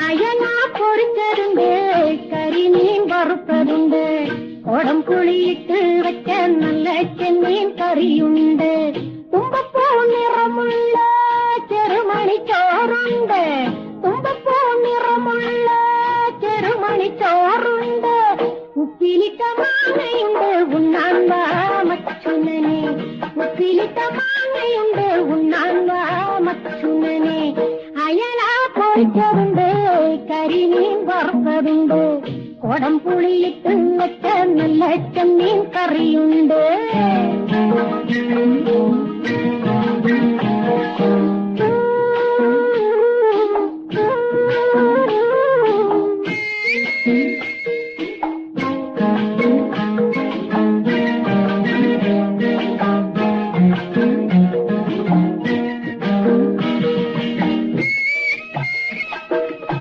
അയല പൊരിച്ചതുണ്ട്, കരിമീൻ വറുത്തതുണ്ട്, കുടംപുളിയിട്ട് വെച്ച നല്ല ചെമ്മീൻ കറിയുണ്ട്, തുമ്പപ്പൂ നിറമുള്ള ചെറുമണി ചോറുണ്ട്, തുമ്പപ്പൂ നിറമുള്ള ചെറുമണി ചോറുണ്ട്, ഉപ്പിലിട്ട മാങ്ങയുണ്ട് ഉണ്ണാൻ വാ മച്ചുനനെ, ഉപ്പിലിട്ട മാങ്ങയുണ്ട് ഉണ്ണാൻ വാ മച്ചുനനെ. അയല പൊരിച്ചതുണ്ട്, കരിമീൻ വറുത്തതുണ്ട്, കുടംപുളിയിട്ട് വെച്ച നല്ല ചെമ്മീൻ കറിയുണ്ട്.